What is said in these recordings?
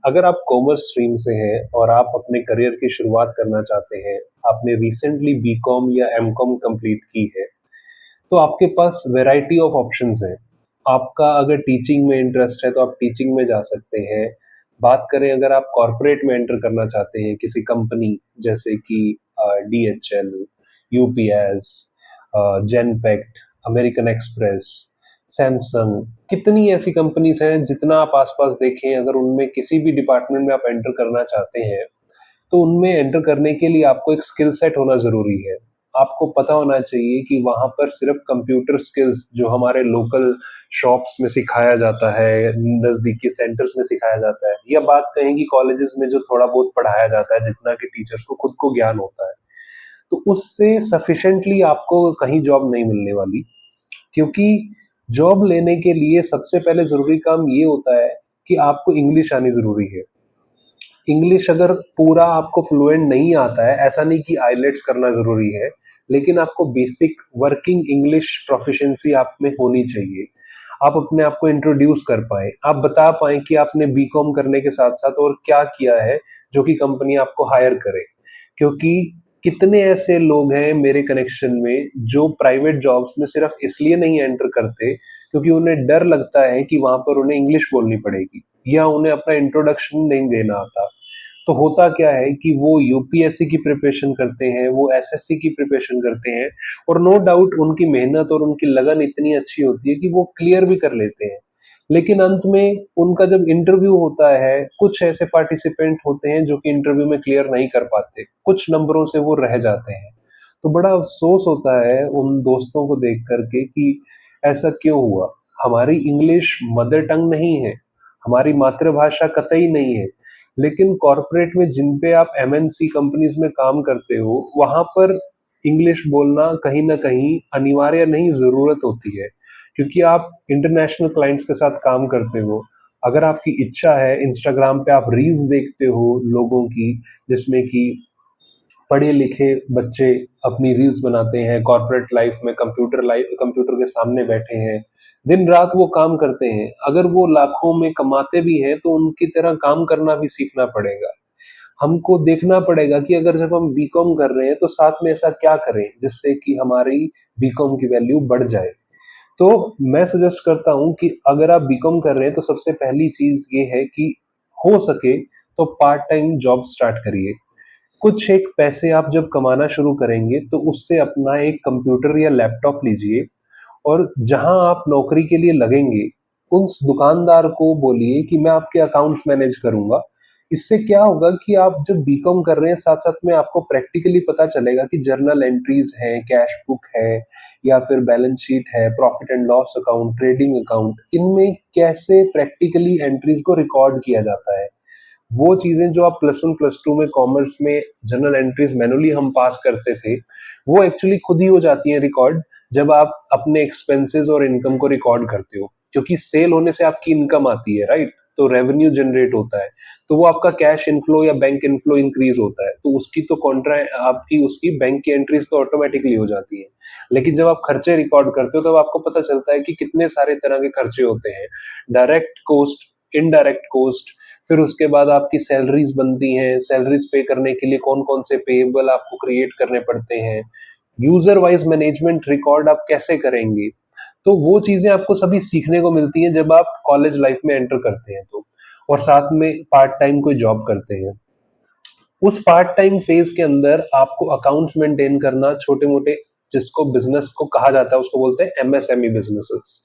अगर आप commerce stream से हैं और आप अपने करियर की शुरुआत करना चाहते हैं, आपने रिसेंटली बीकॉम या एमकॉम कंप्लीट की है, तो आपके पास वैरायटी ऑफ ऑप्शंस हैं। आपका अगर टीचिंग में इंटरेस्ट है तो आप टीचिंग में जा सकते हैं। बात करें अगर आप कॉरपोरेट में एंटर करना चाहते हैं किसी कंपनी जैसे कि DHL, UPS, Genpact, American Express, Samsung, कितनी ऐसी कंपनीज हैं जितना आप आसपास देखें, अगर उनमें किसी भी डिपार्टमेंट में आप एंटर करना चाहते हैं तो उनमें एंटर करने के लिए आपको एक स्किल सेट होना ज़रूरी है। आपको पता होना चाहिए कि वहाँ पर सिर्फ़ कंप्यूटर स्किल्स जो हमारे लोकल शॉप्स में सिखाया जाता है, नज़दीकी सेंटर्स में सिखाया जाता है, या बात कहें कि कॉलेजेस में जो थोड़ा बहुत पढ़ाया जाता है, जितना कि टीचर्स को खुद को ज्ञान होता है, तो उससे सफिशिएंटली आपको कहीं जॉब नहीं मिलने वाली। क्योंकि जॉब लेने के लिए सबसे पहले ज़रूरी काम ये होता है कि आपको इंग्लिश आनी ज़रूरी है। इंग्लिश अगर पूरा आपको फ्लुएंट नहीं आता है, ऐसा नहीं कि आइलेट्स करना ज़रूरी है, लेकिन आपको बेसिक वर्किंग इंग्लिश प्रोफिशिएंसी आप में होनी चाहिए। आप अपने आप को इंट्रोड्यूस कर पाएँ, आप बता पाएँ कि आपने बीकॉम करने के साथ-साथ और क्या किया है, जो कि कंपनी आपको हायर करे। क्योंकि कितने ऐसे लोग हैं मेरे कनेक्शन में, जो प्राइवेट जॉब्स में सिर्फ़ इसलिए नहीं एंटर करते, क्योंकि उन्हें डर लगता है कि वहाँ पर उन्हें इंग्लिश बोलनी पड़ेगी या उन्हें अपना इंट्रोडक्शन नहीं देना आता। तो होता क्या है कि वो यूपीएससी की प्रिपरेशन करते हैं, वो एसएससी की प्रिपरेशन करते हैं, और नो डाउट उनकी मेहनत और उनकी लगन इतनी अच्छी होती है कि वो क्लियर भी कर लेते हैं। लेकिन अंत में उनका जब इंटरव्यू होता है, कुछ ऐसे पार्टिसिपेंट होते हैं जो कि इंटरव्यू में क्लियर नहीं कर पाते, कुछ नंबरों से वो रह जाते हैं। तो बड़ा अफ़सोस होता है उन दोस्तों को देख कर के कि ऐसा क्यों हुआ? हमारी इंग्लिश मदर टंग नहीं है, हमारी मातृभाषा कतई नहीं है, लेकिन कॉर्पोरेट में जिन पे आप एमएनसी कंपनीज़ में काम करते हो, वहाँ पर इंग्लिश बोलना कहीं न कहीं अनिवार्य नहीं, ज़रूरत होती है। क्योंकि आप इंटरनेशनल क्लाइंट्स के साथ काम करते हो। अगर आपकी इच्छा है, इंस्टाग्राम पे आप रील्स देखते हो लोगों की, जिसमें कि पढ़े लिखे बच्चे अपनी रील्स बनाते हैं, कॉर्पोरेट लाइफ में कंप्यूटर के सामने बैठे हैं, दिन रात वो काम करते हैं। अगर वो लाखों में कमाते भी हैं तो उनकी तरह काम करना भी सीखना पड़ेगा। हमको देखना पड़ेगा कि अगर जब हम बीकॉम कर रहे हैं तो साथ में ऐसा क्या करें जिससे कि हमारी बीकॉम की वैल्यू बढ़ जाए। तो मैं सजेस्ट करता हूँ कि अगर आप बीकॉम कर रहे हैं तो सबसे पहली चीज़ ये है कि हो सके तो पार्ट टाइम जॉब स्टार्ट करिए। कुछ एक पैसे आप जब कमाना शुरू करेंगे तो उससे अपना एक कंप्यूटर या लैपटॉप लीजिए, और जहां आप नौकरी के लिए लगेंगे, उस दुकानदार को बोलिए कि मैं आपके अकाउंट्स मैनेज करूंगा। इससे क्या होगा कि आप जब बीकॉम कर रहे हैं साथ साथ में आपको प्रैक्टिकली पता चलेगा कि जर्नल एंट्रीज है, कैश बुक है, या फिर बैलेंस शीट है, profit and loss account, trading account, इनमें कैसे प्रैक्टिकली एंट्रीज को रिकॉर्ड किया जाता है। वो चीजें जो आप प्लस वन प्लस टू में कॉमर्स में जर्नल एंट्रीज मैनुअली हम पास करते थे, वो एक्चुअली खुद ही हो जाती हैं रिकॉर्ड जब आप अपने एक्सपेंसेस और इनकम को रिकॉर्ड करते हो। क्योंकि सेल होने से आपकी इनकम आती है, राइट? तो रेवेन्यू जनरेट होता है, तो वो आपका कैश इनफ्लो या बैंक इनफ्लो इंक्रीज होता है, तो उसकी तो कॉन्ट्रा आपकी उसकी बैंक की एंट्रीज तो ऑटोमेटिकली हो जाती है। लेकिन जब आप खर्चे रिकॉर्ड करते हो तब आपको पता चलता है कि कितने सारे तरह के खर्चे होते हैं, डायरेक्ट कॉस्ट, इनडायरेक्ट कॉस्ट, फिर उसके बाद आपकी सैलरीज बनती हैं, सैलरीज पे करने के लिए कौन कौन से पेएबल आपको क्रिएट करने पड़ते हैं, यूजर वाइज मैनेजमेंट रिकॉर्ड आप कैसे करेंगे। तो वो चीजें आपको सभी सीखने को मिलती हैं जब आप कॉलेज लाइफ में एंटर करते हैं तो, और साथ में पार्ट टाइम कोई जॉब करते हैं। उस पार्ट टाइम फेज के अंदर आपको अकाउंट्स मेंटेन करना, छोटे मोटे जिसको बिजनेस को कहा जाता है उसको बोलते हैं एमएसएमई बिजनेसेस।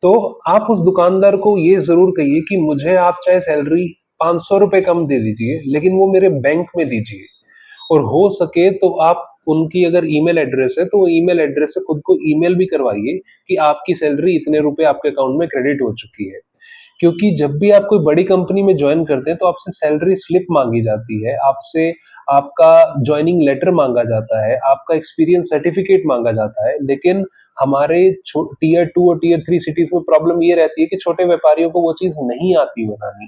तो आप उस दुकानदार को ये जरूर कहिए कि मुझे आप चाहे सैलरी 500 रुपए कम दे दीजिए, लेकिन वो मेरे बैंक में दीजिए। और हो सके तो आप उनकी अगर ईमेल एड्रेस है तो वो ईमेल एड्रेस से खुद को ईमेल भी करवाइए कि आपकी सैलरी इतने रुपए आपके अकाउंट में क्रेडिट हो चुकी है। क्योंकि जब भी आप कोई बड़ी कंपनी में ज्वाइन करते हैं तो आपसे सैलरी स्लिप मांगी जाती है, आपसे आपका ज्वाइनिंग लेटर मांगा जाता है, आपका एक्सपीरियंस सर्टिफिकेट मांगा जाता है। लेकिन हमारे टीयर टू और टीयर थ्री सिटीज में प्रॉब्लम ये रहती है कि छोटे व्यापारियों को वो चीज नहीं आती बनानी।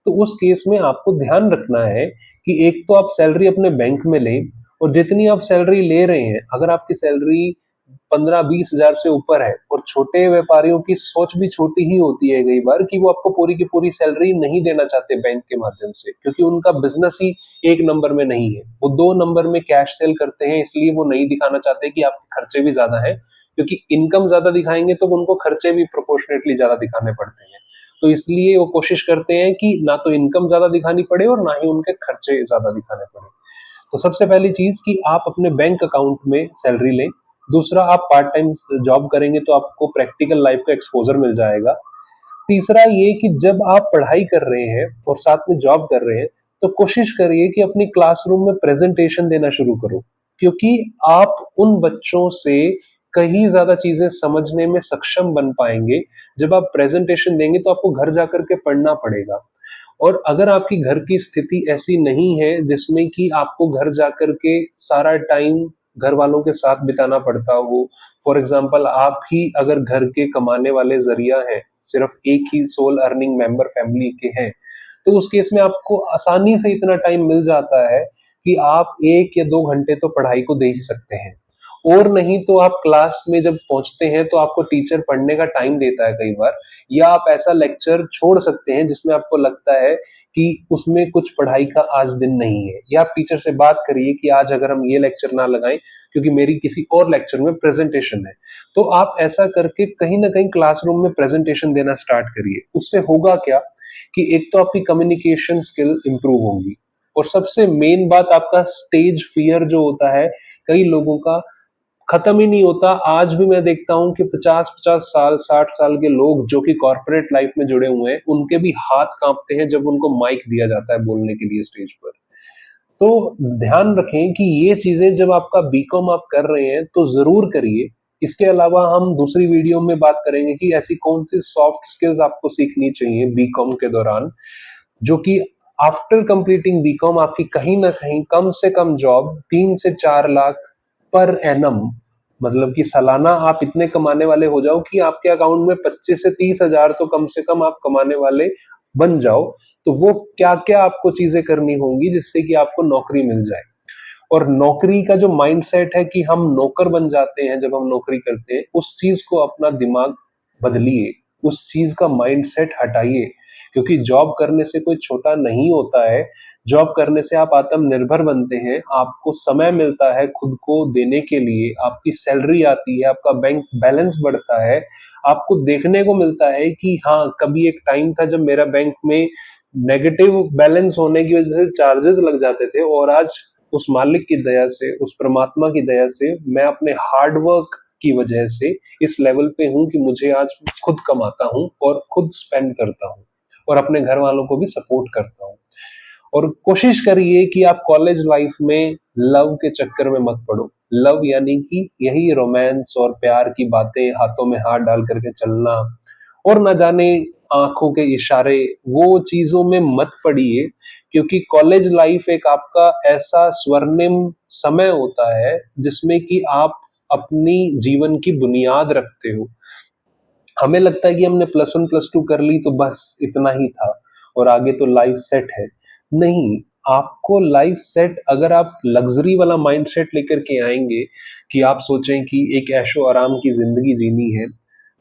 तो उस केस में आपको ध्यान रखना है कि एक तो आप सैलरी अपने बैंक में लें, और जितनी आप सैलरी ले रहे हैं, अगर आपकी सैलरी 15-20 हजार से ऊपर है, और छोटे व्यापारियों की सोच भी छोटी ही होती है कई बार, कि वो आपको पूरी की पूरी सैलरी नहीं देना चाहते बैंक के माध्यम से, क्योंकि उनका बिजनेस ही 1 नंबर में नहीं है, वो 2 नंबर में कैश सेल करते हैं, इसलिए वो नहीं दिखाना चाहते कि आपके खर्चे भी ज्यादा है, क्योंकि इनकम ज्यादा दिखाएंगे तो उनको खर्चे भी प्रोपोर्शनेटली ज्यादा दिखाने पड़ते हैं। तो इसलिए वो कोशिश करते हैं कि ना तो इनकम ज्यादा दिखानी पड़े और ना ही उनके खर्चे ज्यादा दिखाने पड़े। तो सबसे पहली चीज कि आप अपने बैंक अकाउंट में सैलरी लें। दूसरा, आप पार्ट टाइम जॉब करेंगे तो आपको प्रैक्टिकल लाइफ का एक्सपोजर मिल जाएगा। तीसरा ये कि जब आप पढ़ाई कर रहे हैं और साथ में जॉब कर रहे हैं, तो कोशिश करिए कि अपनी क्लासरूम में प्रेजेंटेशन देना शुरू करो, क्योंकि आप उन बच्चों से कहीं ज्यादा चीजें समझने में सक्षम बन पाएंगे। जब आप प्रेजेंटेशन देंगे तो आपको घर जाकर के पढ़ना पड़ेगा, और अगर आपकी घर की स्थिति ऐसी नहीं है जिसमें कि आपको घर जाकर के सारा टाइम घर वालों के साथ बिताना पड़ता हो, फॉर एग्जाम्पल आप ही अगर घर के कमाने वाले जरिया हैं, सिर्फ एक ही सोल अर्निंग मेंबर फैमिली के हैं, तो उस केस में आपको आसानी से इतना टाइम मिल जाता है कि आप 1 या 2 घंटे तो पढ़ाई को दे ही सकते हैं। और नहीं तो आप क्लास में जब पहुंचते हैं तो आपको टीचर पढ़ने का टाइम देता है कई बार, या आप ऐसा लेक्चर छोड़ सकते हैं जिसमें आपको लगता है कि उसमें कुछ पढ़ाई का आज दिन नहीं है, या आप टीचर से बात करिए कि आज अगर हम ये लेक्चर ना लगाएं क्योंकि मेरी किसी और लेक्चर में प्रेजेंटेशन है। तो आप ऐसा करके कहीं ना कहीं क्लासरूम में प्रेजेंटेशन देना स्टार्ट करिए। उससे होगा क्या कि एक तो आपकी कम्युनिकेशन स्किल इंप्रूव होगी, और सबसे मेन बात, आपका स्टेज फियर जो होता है कई लोगों का खत्म ही नहीं होता। आज भी मैं देखता हूं कि 50-50 साल 60 साल के लोग जो कि कॉर्पोरेट लाइफ में जुड़े हुए हैं, उनके भी हाथ कांपते हैं जब उनको माइक दिया जाता है बोलने के लिए स्टेज पर। तो ध्यान रखें कि ये चीजें जब आपका बीकॉम आप कर रहे हैं तो जरूर करिए। इसके अलावा हम दूसरी वीडियो में बात करेंगे कि ऐसी कौन सी सॉफ्ट स्किल्स आपको सीखनी चाहिए बीकॉम के दौरान, जो कि आफ्टर कंप्लीटिंग बीकॉम आपकी कहीं ना कहीं कम से कम जॉब 3 से 4 लाख पर एनम, मतलब कि सालाना आप इतने कमाने वाले हो जाओ कि आपके अकाउंट में 25 से 30 हजार तो कम से कम आप कमाने वाले बन जाओ। तो वो क्या क्या आपको चीजें करनी होंगी जिससे कि आपको नौकरी मिल जाए। और नौकरी का जो माइंडसेट है कि हम नौकर बन जाते हैं जब हम नौकरी करते हैं, उस चीज को अपना दिमाग बदलिए, उस चीज का माइंडसेट हटाइए, क्योंकि जॉब करने से कोई छोटा नहीं होता है। जॉब करने से आप आत्मनिर्भर बनते हैं, आपको समय मिलता है खुद को देने के लिए, आपकी सैलरी आती है, आपका बैंक बैलेंस बढ़ता है, आपको देखने को मिलता है कि हाँ, कभी एक टाइम था जब मेरा बैंक में नेगेटिव बैलेंस होने की वजह से चार्जेस लग जाते थे, और आज उस मालिक की दया से, उस परमात्मा की दया से मैं अपने हार्ड वर्क की वजह से इस लेवल पे हूं कि मुझे आज खुद कमाता हूं और खुद स्पेंड करता हूं, और अपने घर वालों को भी सपोर्ट करता हूं। और कोशिश करिए कि आप कॉलेज लाइफ में लव के चक्कर में मत पड़ो। लव यानी कि यही रोमांस और प्यार की बातें, हाथों में हाथ डाल करके चलना, और ना जाने आंखों के इशारे, वो चीजों में मत पड़िए, क्योंकि कॉलेज लाइफ एक आपका ऐसा स्वर्णिम समय होता है जिसमें कि आप अपनी जीवन की बुनियाद रखते हो। हमें लगता है कि हमने +1 +2 कर ली तो बस इतना ही था और आगे तो लाइफ सेट है। नहीं, आपको लाइफ सेट, अगर आप लग्जरी वाला माइंडसेट लेकर के आएंगे कि आप सोचें कि एक ऐशो आराम की जिंदगी जीनी है,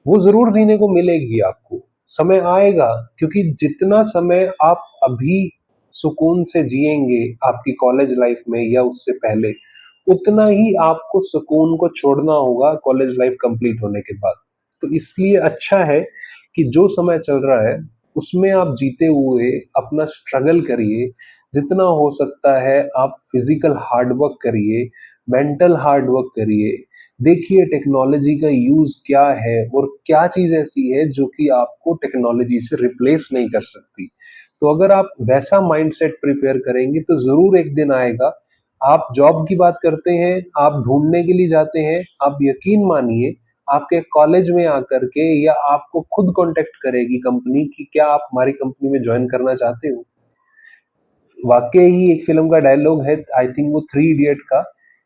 वो जरूर जीने को मिलेगी आपको, समय आएगा। क्योंकि जितना समय आप अभी सुकून से जिएंगे आपकी कॉलेज लाइफ में या उससे पहले, उतना ही आपको सुकून को छोड़ना होगा कॉलेज लाइफ कंप्लीट होने के बाद। तो इसलिए अच्छा है कि जो समय चल रहा है उसमें आप जीते हुए अपना स्ट्रगल करिए। जितना हो सकता है आप फिजिकल हार्ड वर्क करिए, मेंटल हार्ड वर्क करिए। देखिए टेक्नोलॉजी का यूज क्या है और क्या चीज ऐसी है जो कि आपको टेक्नोलॉजी से रिप्लेस नहीं कर सकती। तो अगर आप वैसा माइंडसेट प्रिपेयर करेंगे तो जरूर एक दिन आएगा। आप जॉब की बात करते हैं, आप ढूंढने के लिए जाते हैं, आप यकीन मानिए आपके कॉलेज में आकर के या आपको खुद कांटेक्ट करेगी कंपनी कि क्या आप हमारी कंपनी में ज्वाइन करना चाहते हो। वाकई ही एक फिल्म का डायलॉग है, आई थिंक वो 3 इडियट का,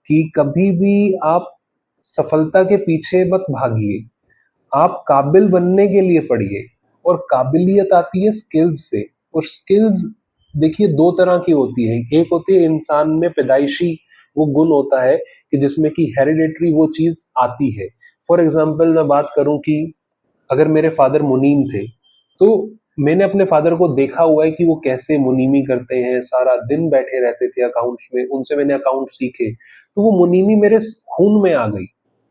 कि कभी भी आप सफलता के पीछे मत भागिए, आप काबिल बनने के लिए पढ़िए। और काबिलियत आती है स्किल्स से, और स्किल्स देखिए दो तरह की होती है। एक होती है इंसान में पैदाइशी वो गुण होता है कि जिसमें कि हेरिडेटरी वो चीज आती है। फॉर एग्जाम्पल मैं बात करूं कि अगर मेरे फादर मुनीम थे, तो मैंने अपने फादर को देखा हुआ है कि वो कैसे मुनीमी करते हैं, सारा दिन बैठे रहते थे अकाउंट्स में, उनसे मैंने अकाउंट सीखे, तो वो मुनीमी मेरे खून में आ गई।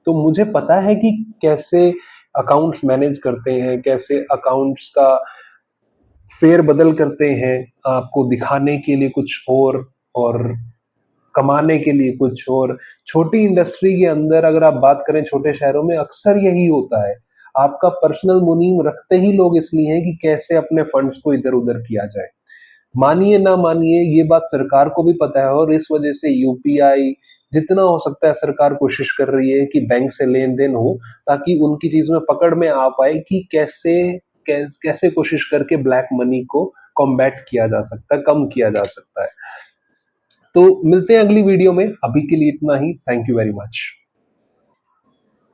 तो मुझे पता है कि कैसे अकाउंट्स मैनेज करते हैं, कैसे अकाउंट्स का फेर बदल करते हैं, आपको दिखाने के लिए कुछ और कमाने के लिए कुछ और। छोटी इंडस्ट्री के अंदर अगर आप बात करें, छोटे शहरों में अक्सर यही होता है। आपका पर्सनल मुनीम रखते ही लोग इसलिए हैं कि कैसे अपने फंड्स को इधर उधर किया जाए। मानिए ना मानिए, ये बात सरकार को भी पता है, और इस वजह से यूपीआई जितना हो सकता है सरकार कोशिश कर रही है कि बैंक से लेन देन हो, ताकि उनकी चीज में पकड़ में आ पाए कि कैसे कोशिश करके ब्लैक मनी को कॉम्बैट किया जा सकता है, कम किया जा सकता है। तो मिलते हैं अगली वीडियो में, अभी के लिए इतना ही। Thank you very much.